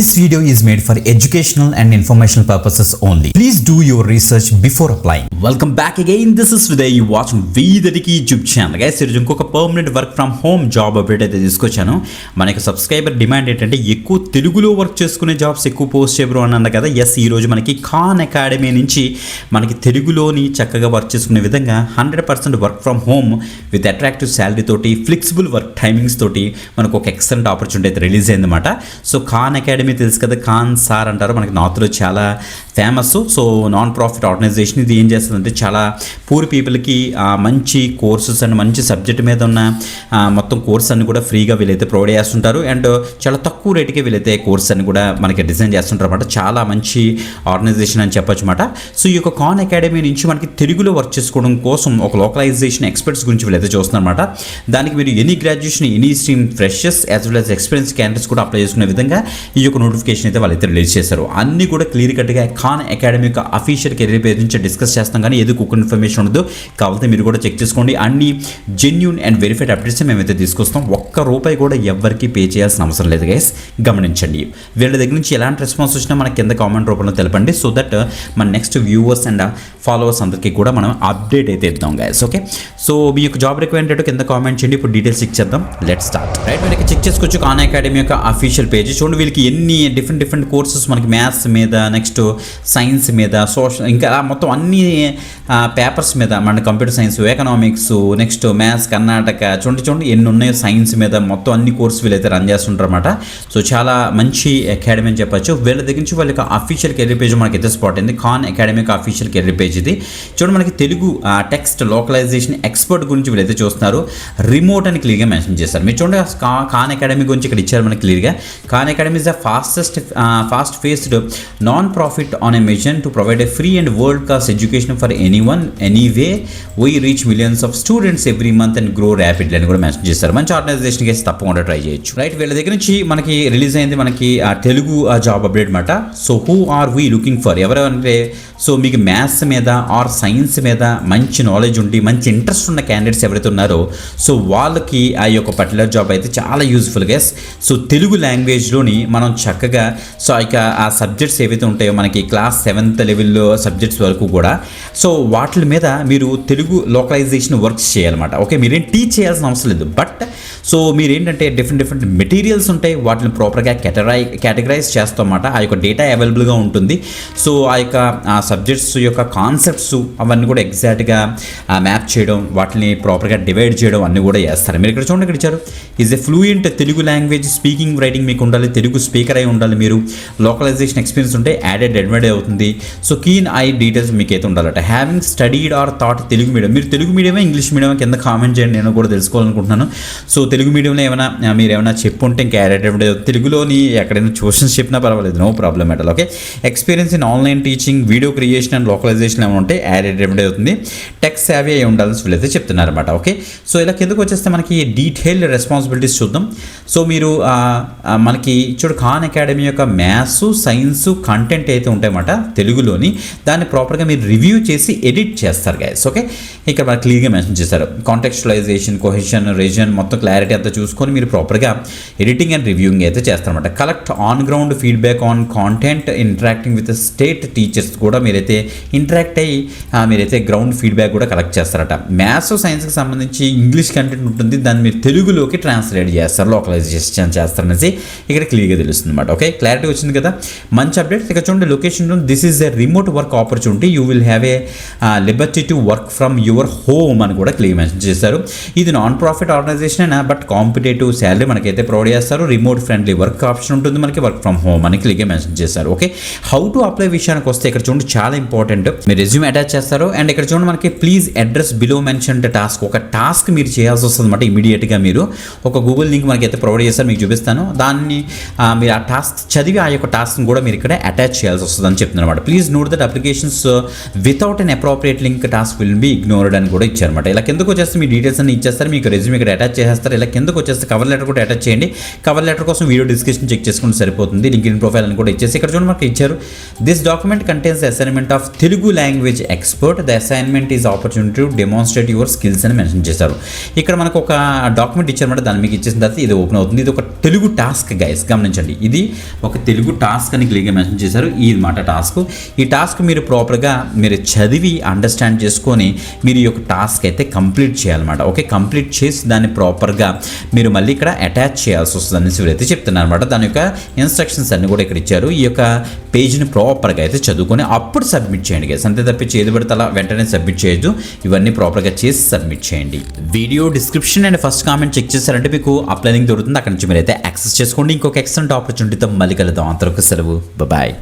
This video is made for educational and informational purposes only. Please do your research before applying. Welcome back again. This is Vidya. You watching Vidadiki YouTube channel. Guys, ఈరోజు ఇంకొక permanent work from home job update అయితే తీసుకొచ్చాను. మనకి subscriber demand ఏంటంటే ఎక్కువ తెలుగులో work చేసుకునే jobs ఎక్కువ పోస్ట్ చేయరు అని అన్నారు కదా. ఎస్, ఈరోజు మనకి ఖాన్ అకాడమీ నుంచి మనకి తెలుగులోని చక్కగా వర్క్ చేసుకునే విధంగా 100% work from home with attractive salary తోటి ఫ్లెక్సిబుల్ వర్క్ టైమింగ్స్ తోటి మనకు ఒక ఎక్సలెంట్ ఆపర్చునిటీ అయితే రిలీజ్ అయిందన్నమాట. సో ఖాన్ అకాడమీ తెలుసు కదా, ఖాన్ సార్ అంటారు, మనకి నార్త్లో చాలా famous. So non profit organisation. ఇది ఏం చేస్తుందంటే చాలా పూర్ పీపుల్కి మంచి కోర్సెస్ అండ్ మంచి సబ్జెక్ట్ మీద ఉన్న మొత్తం కోర్స్ అన్ని కూడా ఫ్రీగా వీళ్ళైతే ప్రొవైడ్ చేస్తుంటారు. అండ్ చాలా తక్కువ రేటుకి వీళ్ళైతే కోర్స్ అన్ని కూడా మనకి డిజైన్ చేస్తుంటారు అనమాట. చాలా మంచి ఆర్గనైజేషన్ అని చెప్పొచ్చు అనమాట. సో ఈ యొక్క ఖాన్ అకాడమీ నుంచి మనకి తెలుగులో వర్క్ చేసుకోవడం కోసం ఒక లోకలైజేషన్ ఎక్స్పర్ట్స్ గురించి వీళ్ళైతే చూస్తున్నారు అనమాట. దానికి మీరు any graduation, any stream freshers as well as experience candidates కూడా అప్లై చేసుకునే విధంగా ఈ యొక్క నోటిఫికేషన్ అయితే వాళ్ళైతే రిలీజ్ చేశారు. అన్నీ కూడా క్లియర్ కట్గా ఖాన్ అకాడమీ యొక్క అఫీషియల్ కెరీర్ పేజ్ నుంచి డిస్కస్ చేస్తాం, కానీ ఏదో కుక్క ఇన్ఫర్మేషన్ ఉండదు. కావాలంటే మీరు కూడా చెక్ చేసుకోండి. అన్ని జెన్యూన్ అండ్ వెరిఫైడ్ అప్డేట్స్ మేమైతే తీసుకొస్తాం. ఒక్క రూపాయి కూడా ఎవరికి పే చేయాల్సిన అవసరం లేదు గైస్, గమనించండి. వీళ్ళ దగ్గర నుంచి ఎలాంటి రెస్పాన్స్ వచ్చినా మనకి కింద కామెంట్ రూపంలో తెలపండి. సో దట్ మన నెక్స్ట్ వ్యూవర్స్ అండ్ ఫాలోవర్స్ అందరికీ కూడా మనం అప్డేట్ అయితే ఇద్దాం గైస్. ఓకే, సో మీ యొక్క జాబ్ రిక్వైర్మెంట్ కింద కామెంట్ చేయండి. ఇప్పుడు డీటెయిల్స్ చెక్ చేద్దాం. Let start. రైట్, వీళ్ళకి చెక్ చేసుకోవచ్చు ఖాన్ అకాడమీ యొక్క అఫీషియల్ పేజ్. చూడండి, వీళ్ళకి ఎన్ని డిఫరెంట్ కోర్సెస్ మనకి మ్యాథ్స్ మీద, నెక్స్ట్ సైన్స్ మీద, సోషల్, ఇంకా మొత్తం అన్ని పేపర్స్ మీద, మన computer science, economics, next maths, Karnataka, చూడండి ఎన్ని ఉన్నాయో సైన్స్ మీద మొత్తం అన్ని కోర్సు వీళ్ళైతే రన్ చేస్తుంటారు అనమాట. సో చాలా మంచి అకాడమీ అని చెప్పచ్చు. వీళ్ళ దగ్గర నుంచి వాళ్ళ యొక్క అఫీషియల్ కెరీర్ పేజ్ మనకి అయితే స్పాట్ అయింది. Khan Academy official career page ఇది. చూడండి, మనకి తెలుగు టెక్స్ట్ లోకలైజేషన్ ఎక్స్పర్ట్ గురించి వీళ్ళైతే చూస్తున్నారు. రిమోట్ అని క్లియర్గా మెన్షన్ చేస్తారు. మీరు చూడండి, ఖాన్ అకాడమీ గురించి ఇక్కడ ఇచ్చారు మనకి క్లియర్గా. Khan academy is the fast faced non profit on a mission to provide a free and world class education for anyone anyway. We reach millions of students every month and grow rapidly అని కూడా mention చేస్తారు. మంచి organisation కేసు తప్పకుండా try చేయొచ్చు. Right, వీళ్ళ దగ్గర నుంచి మనకి రిలీజ్ అయింది మనకి తెలుగు జాబ్ అప్డేట్ అనమాట. So who are we looking for, ఎవరంటే సో మీకు మ్యాథ్స్ మీద ఆర్ సైన్స్ మీద మంచి నాలెడ్జ్ ఉండి మంచి ఇంట్రెస్ట్ ఉన్న క్యాండిడేట్స్ ఎవరైతే ఉన్నారో సో వాళ్ళకి ఆ యొక్క పర్టికులర్ జాబ్ అయితే చాలా యూజ్ఫుల్ గైస్. సో తెలుగు లాంగ్వేజ్లోని మనం చక్కగా సో ఇక ఆ సబ్జెక్ట్స్ ఏవైతే ఉంటాయో మనకి క్లాస్ 7th లెవెల్లో సబ్జెక్ట్స్ వరకు కూడా సో వాటి మీద మీరు తెలుగు లోకలైజేషన్ వర్క్స్ చేయాలన్నమాట. ఓకే, మీరేం టీచ్ చేయాల్సిన అవసరం లేదు. బట్ సో మీరేంటంటే డిఫరెంట్ మెటీరియల్స్ ఉంటాయి, వాటిని ప్రాపర్గా కేటగరైజ్ చేస్తాం అన్నమాట. ఆ యొక్క డేటా అవైలబుల్గా ఉంటుంది. సో ఆ యొక్క సబ్జెక్ట్స్ యొక్క కాన్సెప్ట్స్ అవన్నీ కూడా ఎగ్జాక్ట్గా మ్యాప్ చేయడం, వాటిని ప్రాపర్గా డివైడ్ చేయడం అన్నీ కూడా చేస్తారు. మీరు ఇక్కడ చూడండి, ఇక్కడ ఇచ్చారు is a fluent Telugu language speaking writing మీకు ఉండాలి, తెలుగు స్పీకర్ అయి ఉండాలి, మీరు లోకలైజేషన్ ఎక్స్పీరియన్స్ ఉంటే యాడెడ్ అడ్వాంటేజ్ అవుతుంది. సో కీన్ ఐ డీటెయిల్స్ మీకు అయితే ఉండాలట. Having studied or thought Telugu medium, మీరు తెలుగు మీడియమే ఇంగ్లీష్ మీడియం కింద కామెంట్ చేయండి, నేను కూడా తెలుసుకోవాలనుకుంటున్నాను. సో తెలుగు మీడియంలో ఏమైనా మీరు ఏమైనా చెప్పుంటే ఇంకా యాడెడ్ అడ్వాంటేజ్, తెలుగులోని ఎక్కడైనా ట్యూషన్స్ చెప్పినా పర్వాలేదు, no problem at all. Okay, experience in online teaching, video creation and localisation ఏమైనా ఉంటే యాడెడ్ అడ్వాంటేజ్ అవుతుంది. టెక్ సేవీ అయి ఉండాలని వీళ్ళైతే చెప్తున్నారు అనమాట. ఓకే, సో ఇలా కిందకు వచ్చేస్తే మనకి డీటెయిల్డ్ రెస్పాన్సిబిలిటీస్ చూద్దాం. సో మీరు మనకి చూడు ఖాన్ అకాడమీ యొక్క మ్యాథ్స్, సైన్స్ కంటెంట్ అయితే ఉంటాయన్నమాట తెలుగులోని, దాన్ని ప్రాపర్గా మీరు రివ్యూ చేసి ఎడిట్ చేస్తారు గైస్. ఓకే, ఇక్కడ మనకు క్లియర్గా మెన్షన్ చేశారు. కాంటెక్స్చువలైజేషన్, కొహెషన్, రీజన్ మొత్తం క్లారిటీ అంతా చూసుకొని మీరు ప్రాపర్గా ఎడిటింగ్ అండ్ రివ్యూయింగ్ అయితే చేస్తారన్నమాట. Collect on ground feedback on content, interacting with state teachers కూడా మీరైతే ఇంటరాక్ట్ అయ్యి మీరైతే గ్రౌండ్ ఫీడ్బ్యాక్ కూడా కలెక్ట్ చేస్తారట. మ్యాథ్స్, సైన్స్కి సంబంధించి ఇంగ్లీష్ కంటెంట్ ఉంటుంది, దాన్ని మీరు తెలుగులోకి ట్రాన్స్లేట్ చేస్తారు, లోకలైజేషన్ చేస్తారనేసి ఇక్కడ క్లియర్గా తెలుస్తుంది అనమాట. ఓకే, క్లారిటీ వచ్చింది కదా, మంచి అప్డేట్. ఇక్కడ చూడండి, location this is a remote work opportunity, you will have a Liberty to work from your home అని కూడా క్లియర్ మెన్షన్ చేశారు. ఇది నాన్ ప్రాఫిట్ ఆర్గనైజేషన్ అయినా బట్ కాంపిటేటివ్ శాలరీ మనకైతే ప్రొవైడ్ చేస్తారు. రిమోట్ ఫ్రెండ్లీ వర్క్ ఆప్షన్ ఉంటుంది మనకి, వర్క్ ఫ్రమ్ హోమ్ అని క్లియర్గా మెన్షన్ చేశారు. ఓకే, హౌ టు అప్లై విషయానికి వస్తే ఇక్కడ చూడండి చాలా ఇంపార్టెంట్, మీరు రెజ్యూమ్ అటాచ్ చేస్తారు. అండ్ ఇక్కడ చూడండి మనకి please address below mentioned task, ఒక టాస్క్ మీరు చేయాల్సి వస్తుంది అనమాట. ఇమీడియట్గా మీరు ఒక గూగుల్ లింక్ మనకి అయితే ప్రొవైడ్ చేస్తారు, మీకు చూపిస్తాను. దాన్ని మీరు ఆ టాస్క్ చదివి ఆ యొక్క టాస్క్ని కూడా మీరు ఇక్కడ అటాచ్ చేయాల్సి వస్తుంది అని చెప్తున్నారు అనమాట. Please note that applications without an appropriate link task will be ignored అని కూడా ఇచ్చారన్నమాట. ఇలా కిందకు వచ్చేస్తే మీ డీటెయిల్స్ అన్ని ఇచ్చేస్తారు, మీకు రెజ్యూమ్ ఇక్కడ అటాచ్ చేస్తారు. చేస్తారు. ఇలా కిందకు వచ్చేస్తే కవర్ లెటర్ కూడా అటాచ్ చేయండి. కవర్ లెటర్ కోసం వీడియో డిస్క్రిప్షన్ చెక్ చేసుకుంటే సరిపోతుంది. లింక్డ్ఇన్ ప్రొఫైల్ అని కూడా ఇచ్చేసి ఇక్కడ చూడండి మనకి ఇచ్చారు. This document contains assignment of Telugu language expert. The assignment is opportunity to demonstrate your skills అని మెన్షన్ చేశారు. ఇక్కడ మనకు ఒక డాక్యుమెంట్ ఇచ్చారన్నమాట. దాన్ని మీకు ఇచ్చేసిన తర్వాత ఇది ఓపెన్ అవుతుంది. ఇది ఒక తెలుగు టాస్క్ గైస్, గమనించండి. ఇది ఒక తెలుగు టాస్క్ అని క్లియర్గా మెన్షన్ చేశారు. ఈ మాట టాస్క్. ఈ టాస్క్ మీరు ప్రాపర్గా మీరు చదివి అండర్స్టాండ్ చేసుకొని మీరు ఈ యొక్క టాస్క్ అయితే కంప్లీట్ చేయాలన్నమాట. ఓకే, కంప్లీట్ చేసి దాన్ని ప్రాపర్గా మీరు మళ్ళీ ఇక్కడ అటాచ్ చేయాల్సి వస్తుంది అనేసి వీరైతే చెప్తున్నారు అనమాట. దాని యొక్క ఇన్స్ట్రక్షన్స్ అన్ని కూడా ఇక్కడ ఇచ్చారు. ఈ యొక్క పేజ్ని ప్రాపర్గా అయితే చదువుకొని అప్పుడు సబ్మిట్ చేయండి గైస్. అంతే తప్పించి ఏది పడితే అలా వెంటనే సబ్మిట్ చేయొద్దు. ఇవన్నీ ప్రాపర్గా చేసి సబ్మిట్ చేయండి. Video description and first comment check చేశారంటే మీకు అప్లై లింక్ దొరుకుతుంది. అక్కడ నుంచి మీరైతే యాక్సెస్ చేసుకోండి. ఇంకొక ఎక్సలెంట్ ఆపర్చునిటీతో మళ్ళీ కలుద్దాం. అంతవరకు సెలవు, బాయ్.